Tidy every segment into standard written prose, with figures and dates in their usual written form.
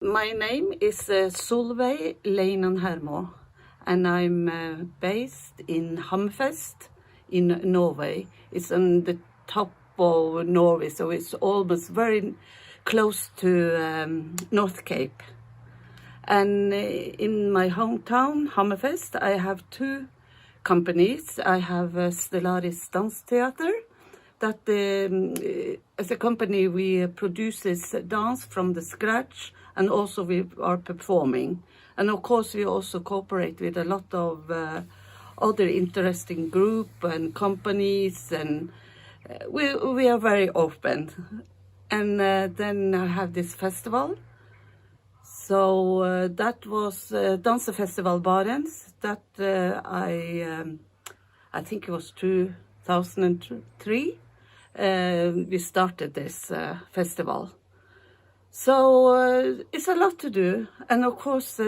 My name is SOLVEIG LEINAN-HERMO, and I'm based in Hammerfest in Norway. It's on the top of Norway, so it's almost very close to North Cape. And in my hometown, Hammerfest, I have two companies. I have Stellaris Dance Theater. That as a company, we produces dance from the scratch, and also we are performing. And of course, we also cooperate with a lot of other interesting group and companies, and we are very open. And then I have this festival. So that was Dance Festival Barents. That I think it was 2003. We started this festival. So it's a lot to do, and of course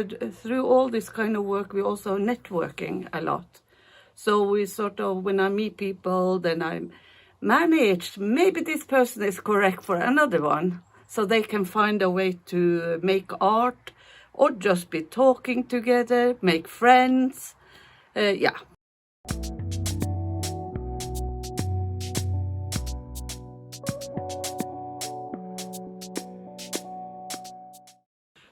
through all this kind of work we also networking a lot. So we sort of, when I meet people, then I manage, maybe this person is correct for another one, so they can find a way to make art or just be talking together, make friends, yeah.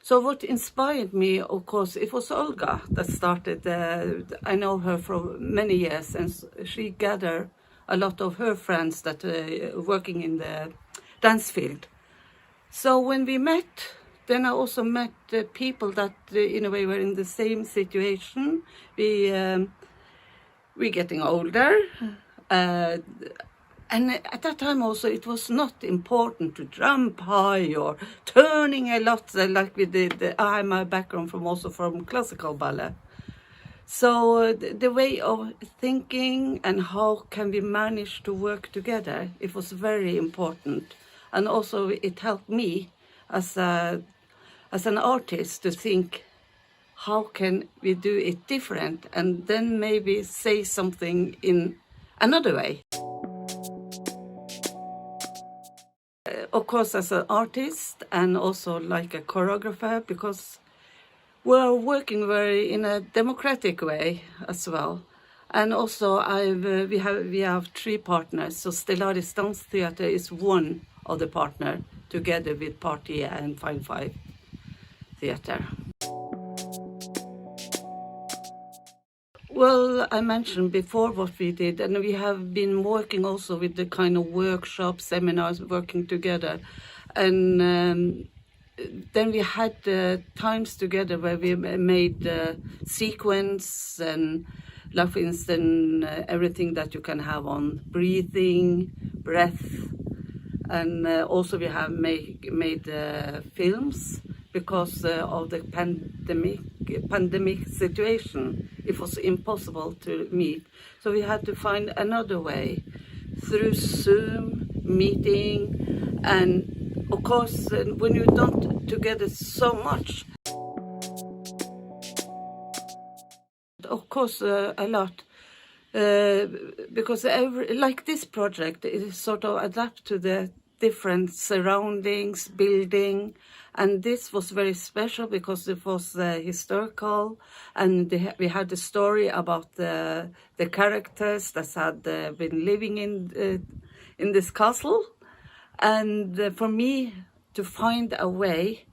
So what inspired me, of course, it was Olga that started. I know her for many years, and she gathered a lot of her friends that working in the dance field. So when we met, then I also met people that in a way were in the same situation. We're getting older. And at that time also, it was not important to jump high or turning a lot like we did. I have my background also from classical ballet. So the way of thinking and how can we manage to work together, it was very important. And also it helped me as an artist to think, how can we do it different, and then maybe say something in another way. Of course, as an artist and also like a choreographer, because we're working very in a democratic way as well. And also we have three partners. So Stellaris Dance Theater is one of the partner, together with Party and Fine Five Theater. Well, I mentioned before what we did, and we have been working also with the kind of workshops, seminars, working together. And then we had times together where we made sequence, and like for instance, everything that you can have on breathing, breath. And also we have made films because of the pandemic situation. It was impossible to meet, so we had to find another way through Zoom meeting. And of course when you don't together so much, of course a lot, because like this project is sort of adapt to the different surroundings, building. And this was very special because it was historical, and we had the story about the characters that had been living in this castle. And for me to find a way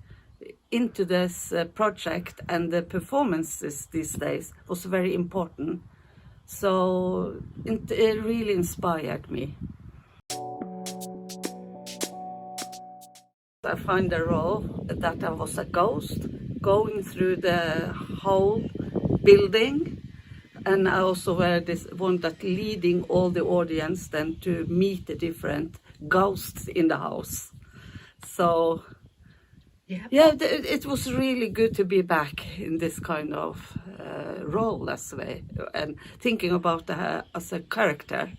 into this project and the performances these days was very important. So it really inspired me. I found a role that I was a ghost going through the whole building, and I also were this one that leading all the audience then to meet the different ghosts in the house. So yeah, it was really good to be back in this kind of role as way, and thinking about her as a character.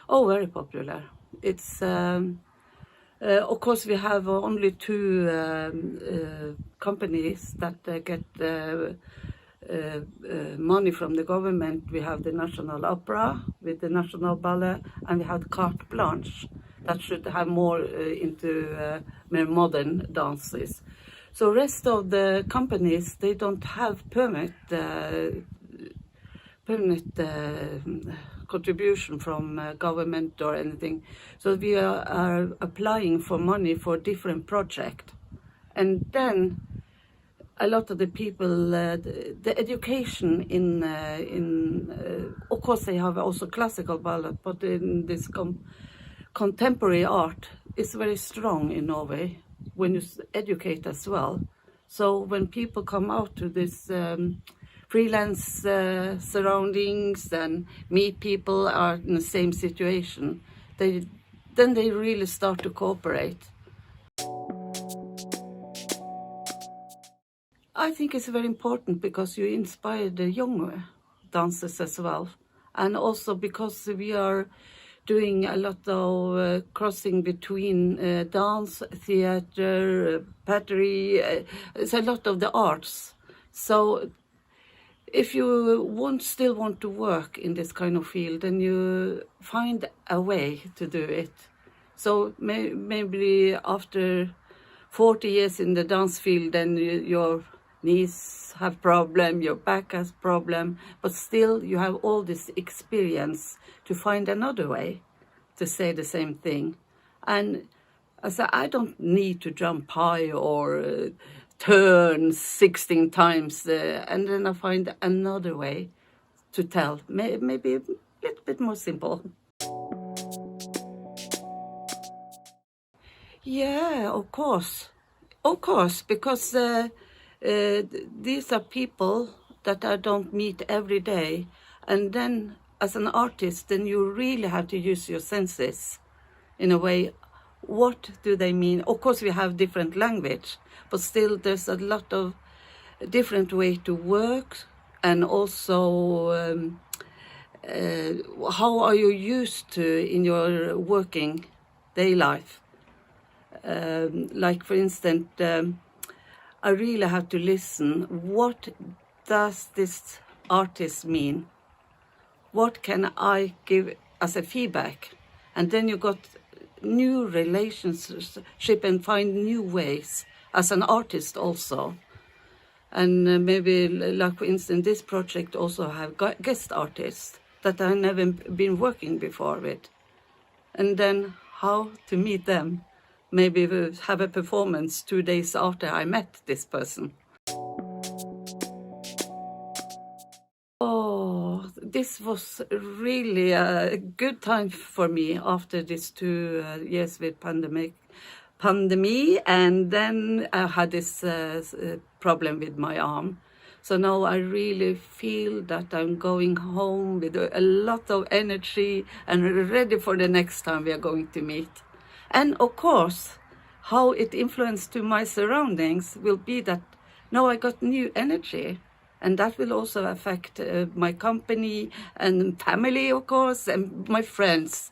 Oh, very popular. It's of course we have only two companies that get money from the government. We have the National Opera with the National Ballet, and we have carte blanche that should have more into more modern dances. So rest of the companies, they don't have permanent contribution from government or anything. So we are applying for money for different projects. And then a lot of the people, the education of course they have also classical ballet, but in this contemporary art is very strong in Norway when you educate as well. So when people come out to this freelance surroundings and meet people are in the same situation, then they really start to cooperate. I think it's very important because you inspire the younger dancers as well, and also because we are doing a lot of crossing between dance, theater, pottery. It's a lot of the arts. So if you still want to work in this kind of field, then you find a way to do it. So maybe after 40 years in the dance field, then your knees have problem, your back has problem, but still you have all this experience to find another way to say the same thing. And I said, I don't need to jump high or turn 16 times, and then I find another way to tell, maybe a little bit more simple. Yeah, of course, because these are people that I don't meet every day, and then as an artist, then you really have to use your senses in a way. What do they mean? Of course, we have different language, but still there's a lot of different way to work, and also how are you used to in your working day life? Like for instance, I really have to listen. What does this artist mean? What can I give as a feedback? And then you got new relationship and find new ways as an artist also. And maybe, like for instance, this project also have guest artists that I never been working before with. And then how to meet them. Maybe we'll have a performance 2 days after I met this person. Oh, this was really a good time for me after these 2 years with pandemic, and then I had this problem with my arm. So now I really feel that I'm going home with a lot of energy and ready for the next time we are going to meet. And of course, how it influenced to my surroundings will be that now I got new energy. And that will also affect my company and family, of course, and my friends.